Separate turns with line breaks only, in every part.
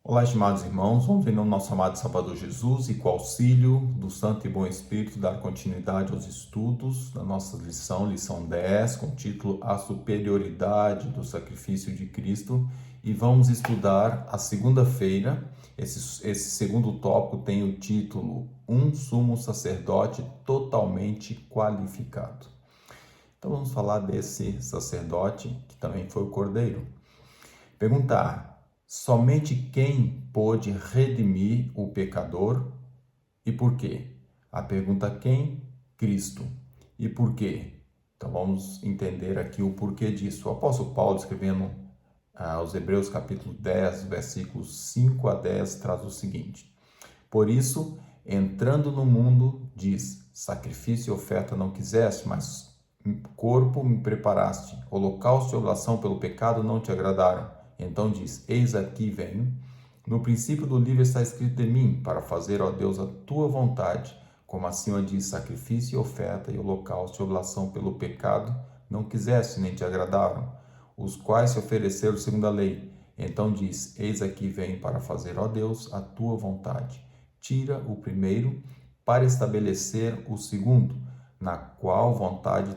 Olá, estimados irmãos, vamos em nome do nosso amado Salvador Jesus e com o auxílio do Santo e Bom Espírito dar continuidade aos estudos da nossa lição 10, com o título A Superioridade do Sacrifício de Cristo, e vamos estudar a segunda-feira. Esse segundo tópico tem o título Um Sumo Sacerdote Totalmente Qualificado. Então vamos falar desse sacerdote que também foi o Cordeiro. Perguntar: somente quem pôde redimir o pecador e por quê? A pergunta quem? Cristo. E por quê? Então vamos entender aqui o porquê disso. O apóstolo Paulo, escrevendo aos Hebreus capítulo 10, versículos 5 a 10, traz o seguinte: por isso, entrando no mundo, diz: sacrifício e oferta não quiseste, mas corpo me preparaste. Holocausto e oblação pelo pecado não te agradaram. Então diz: eis aqui venho. No princípio do livro está escrito de mim, para fazer, ó Deus, a tua vontade. Como acima diz: sacrifício e oferta e holocausto e oblação pelo pecado não quiseste, nem te agradaram, os quais se ofereceram segundo a lei. Então diz: eis aqui venho para fazer, ó Deus, a tua vontade. Tira o primeiro para estabelecer o segundo, na qual vontade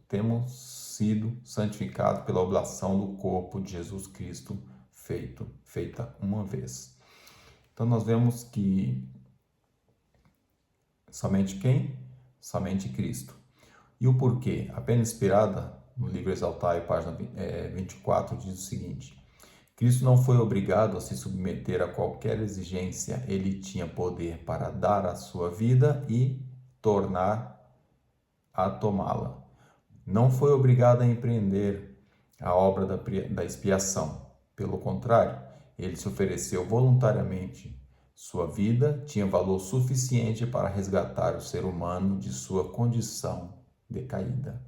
temos sido santificados pela oblação do corpo de Jesus Cristo, feita uma vez. Então nós vemos que somente quem? Somente Cristo. E o porquê? A pena inspirada no livro Exaltai, página 24, diz o seguinte: Cristo não foi obrigado a se submeter a qualquer exigência, ele tinha poder para dar a sua vida e tornar a tomá-la. Não foi obrigado a empreender a obra da expiação. Pelo contrário, ele se ofereceu voluntariamente. Sua vida tinha valor suficiente para resgatar o ser humano de sua condição decaída.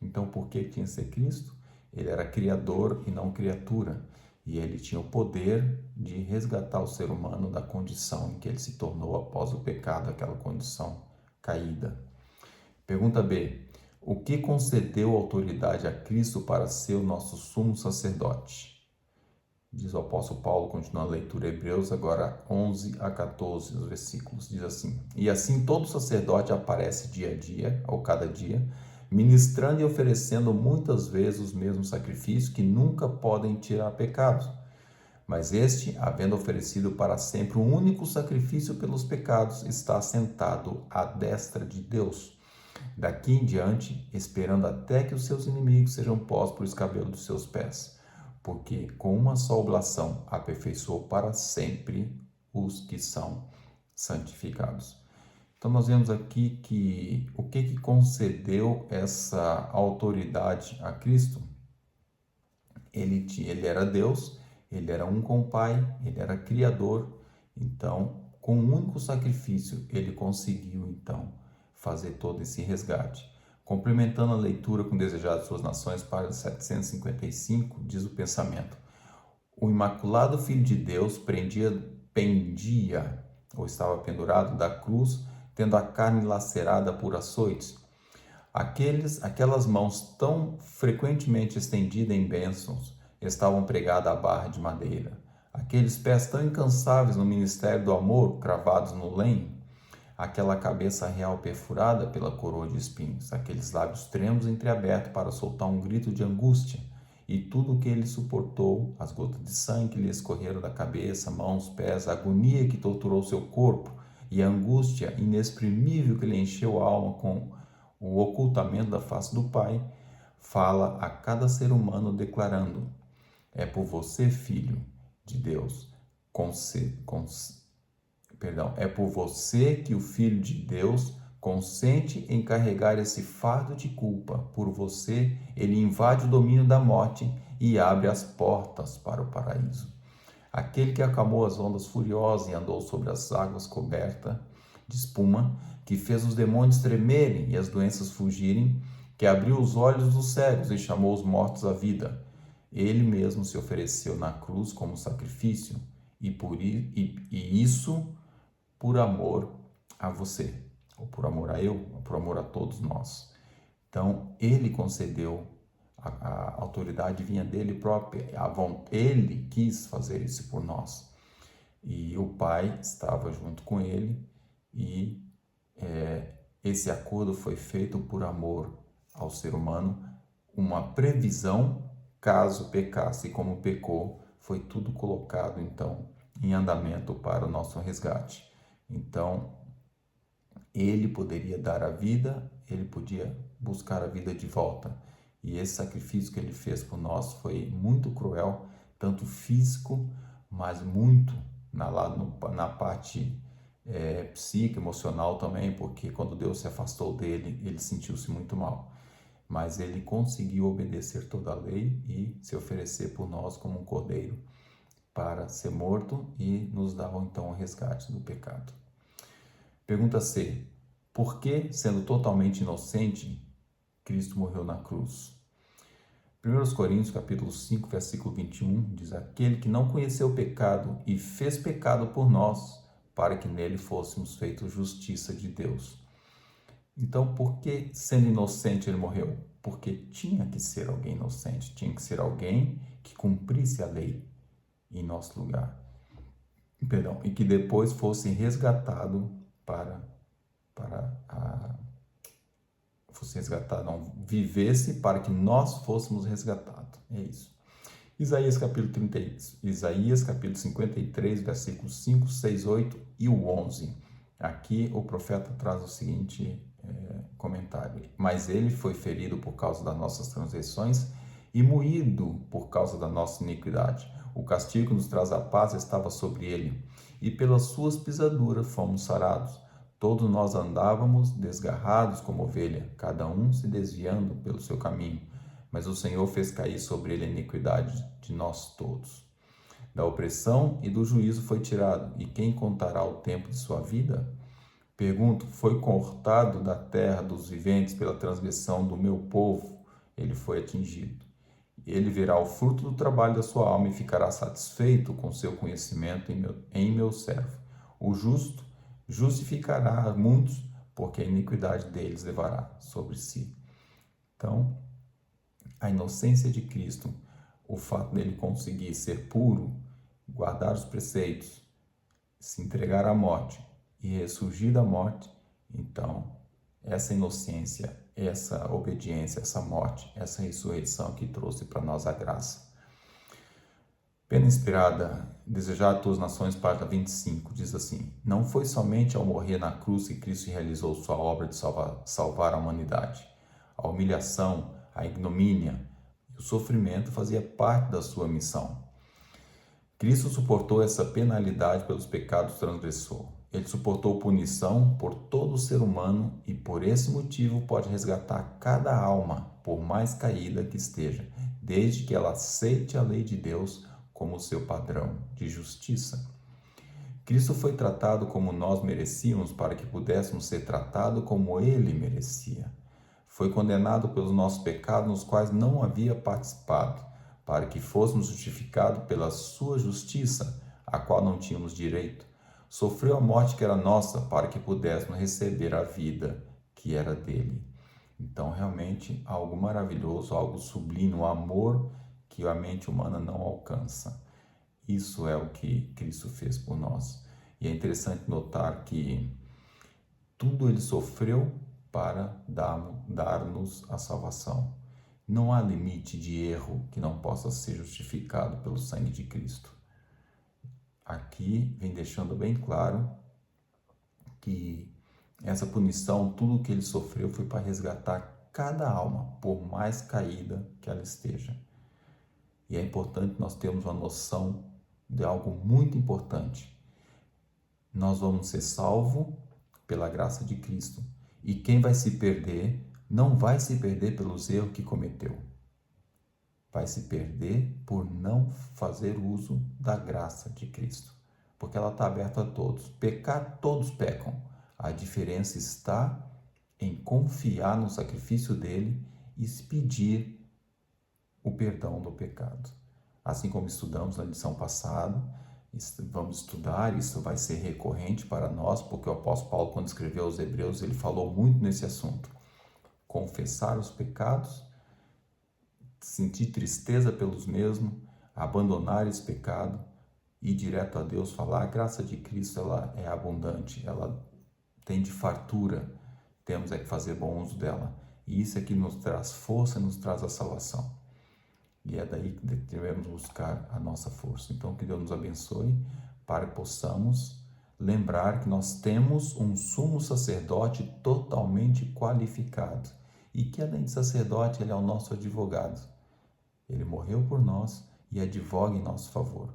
Então, por que tinha que ser Cristo? Ele era criador e não criatura. E ele tinha o poder de resgatar o ser humano da condição em que ele se tornou após o pecado, aquela condição caída. Pergunta B. O que concedeu autoridade a Cristo para ser o nosso sumo sacerdote? Diz o apóstolo Paulo, continuando a leitura Hebreus, agora 11 a 14, os versículos. Diz assim: e assim todo sacerdote aparece dia a dia, ou cada dia, ministrando e oferecendo muitas vezes os mesmos sacrifícios que nunca podem tirar pecados. Mas este, havendo oferecido para sempre um único sacrifício pelos pecados, está sentado à destra de Deus. Daqui em diante, esperando até que os seus inimigos sejam postos por escabelo dos seus pés, porque com uma só oblação aperfeiçoou para sempre os que são santificados. Então nós vemos aqui que o que concedeu essa autoridade a Cristo? Ele era Deus, ele era um com o Pai, ele era Criador. Então, com um único sacrifício, ele conseguiu então fazer todo esse resgate. Complementando a leitura com o Desejado de Suas Nações, página 755, diz o pensamento: o Imaculado Filho de Deus pendia ou estava pendurado da cruz, tendo a carne lacerada por açoites. Aquelas mãos tão frequentemente estendidas em bênçãos estavam pregadas à barra de madeira. Aqueles pés tão incansáveis no ministério do amor, cravados no lenho. Aquela cabeça real perfurada pela coroa de espinhos. Aqueles lábios trêmulos entreabertos para soltar um grito de angústia. E tudo o que ele suportou, as gotas de sangue que lhe escorreram da cabeça, mãos, pés, a agonia que torturou seu corpo e a angústia inexprimível que lhe encheu a alma com o ocultamento da face do Pai, fala a cada ser humano declarando: é por você, Filho de Deus, é por você que o Filho de Deus consente em carregar esse fardo de culpa. Por você, ele invade o domínio da morte e abre as portas para o paraíso. Aquele que acalmou as ondas furiosas e andou sobre as águas cobertas de espuma, que fez os demônios tremerem e as doenças fugirem, que abriu os olhos dos cegos e chamou os mortos à vida. Ele mesmo se ofereceu na cruz como sacrifício, e isso por amor a você, ou por amor a eu, ou por amor a todos nós. Então, ele concedeu A autoridade vinha dele próprio, ele quis fazer isso por nós. E o Pai estava junto com ele e esse acordo foi feito por amor ao ser humano, uma previsão caso pecasse, e como pecou, foi tudo colocado então em andamento para o nosso resgate. Então, ele poderia dar a vida, ele podia buscar a vida de volta. E esse sacrifício que ele fez por nós foi muito cruel, tanto físico, mas muito na parte psíquica, emocional também, porque quando Deus se afastou dele, ele sentiu-se muito mal. Mas ele conseguiu obedecer toda a lei e se oferecer por nós como um cordeiro para ser morto e nos dar então o resgate do pecado. Pergunta C. Por que, sendo totalmente inocente, Cristo morreu na cruz? 1 Coríntios capítulo 5, versículo 21, diz: aquele que não conheceu o pecado e fez pecado por nós, para que nele fôssemos feitos justiça de Deus. Então, por que, sendo inocente, ele morreu? Porque tinha que ser alguém inocente, tinha que ser alguém que cumprisse a lei em nosso lugar. Perdão, e que depois fosse resgatado vivesse para que nós fôssemos resgatados. É isso. Isaías capítulo 53, versículos 5, 6, 8 e o 11. Aqui o profeta traz o seguinte comentário: mas ele foi ferido por causa das nossas transgressões e moído por causa da nossa iniquidade. O castigo que nos traz a paz estava sobre ele, e pelas suas pisaduras fomos sarados. Todos nós andávamos desgarrados como ovelha, cada um se desviando pelo seu caminho. Mas o Senhor fez cair sobre ele a iniquidade de nós todos. Da opressão e do juízo foi tirado, e quem contará o tempo de sua vida? Pergunto: foi cortado da terra dos viventes pela transgressão do meu povo, ele foi atingido. Ele verá o fruto do trabalho da sua alma e ficará satisfeito com seu conhecimento em meu servo. O justo justificará muitos, porque a iniquidade deles levará sobre si. Então, a inocência de Cristo, o fato dele conseguir ser puro, guardar os preceitos, se entregar à morte e ressurgir da morte, então, essa inocência, essa obediência, essa morte, essa ressurreição que trouxe para nós a graça. Pena inspirada, desejar a todas as nações, página 25, diz assim: não foi somente ao morrer na cruz que Cristo realizou sua obra de salvar a humanidade. A humilhação, a ignomínia e o sofrimento fazia parte da sua missão. Cristo suportou essa penalidade pelos pecados transgressor. Ele suportou punição por todo ser humano e por esse motivo pode resgatar cada alma, por mais caída que esteja, desde que ela aceite a lei de Deus como seu padrão de justiça. Cristo foi tratado como nós merecíamos para que pudéssemos ser tratados como ele merecia. Foi condenado pelos nossos pecados nos quais não havia participado, para que fôssemos justificados pela sua justiça, a qual não tínhamos direito. Sofreu a morte que era nossa, para que pudéssemos receber a vida que era dele. Então, realmente, algo maravilhoso, algo sublime, o amor que a mente humana não alcança. Isso é o que Cristo fez por nós. E é interessante notar que tudo ele sofreu para dar-nos a salvação. Não há limite de erro que não possa ser justificado pelo sangue de Cristo. Aqui vem deixando bem claro que essa punição, tudo que ele sofreu foi para resgatar cada alma, por mais caída que ela esteja. E é importante nós termos uma noção de algo muito importante. Nós vamos ser salvos pela graça de Cristo. E quem vai se perder, não vai se perder pelos erros que cometeu. Vai se perder por não fazer uso da graça de Cristo. Porque ela está aberta a todos. Pecar, todos pecam. A diferença está em confiar no sacrifício dele e pedir o perdão do pecado. Assim como estudamos na lição passada, vamos estudar, isso vai ser recorrente para nós, porque o apóstolo Paulo, quando escreveu aos Hebreus, ele falou muito nesse assunto. Confessar os pecados, sentir tristeza pelos mesmos, abandonar esse pecado e ir direto a Deus, falar: a graça de Cristo ela é abundante, ela tem de fartura, temos é que fazer bom uso dela. E isso é que nos traz força, nos traz a salvação. E é daí que devemos buscar a nossa força. Então, que Deus nos abençoe para que possamos lembrar que nós temos um sumo sacerdote totalmente qualificado e que, além de sacerdote, ele é o nosso advogado. Ele morreu por nós e advoga em nosso favor.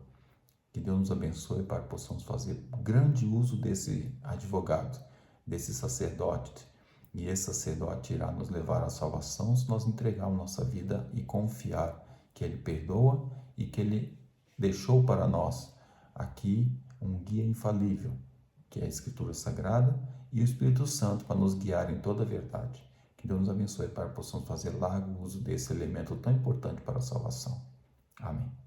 Que Deus nos abençoe para que possamos fazer grande uso desse advogado, desse sacerdote. E esse sacerdote irá nos levar à salvação se nós entregarmos nossa vida e confiar que Ele perdoa e que Ele deixou para nós aqui um guia infalível, que é a Escritura Sagrada e o Espírito Santo para nos guiar em toda a verdade. Que Deus nos abençoe para que possamos fazer largo uso desse elemento tão importante para a salvação. Amém.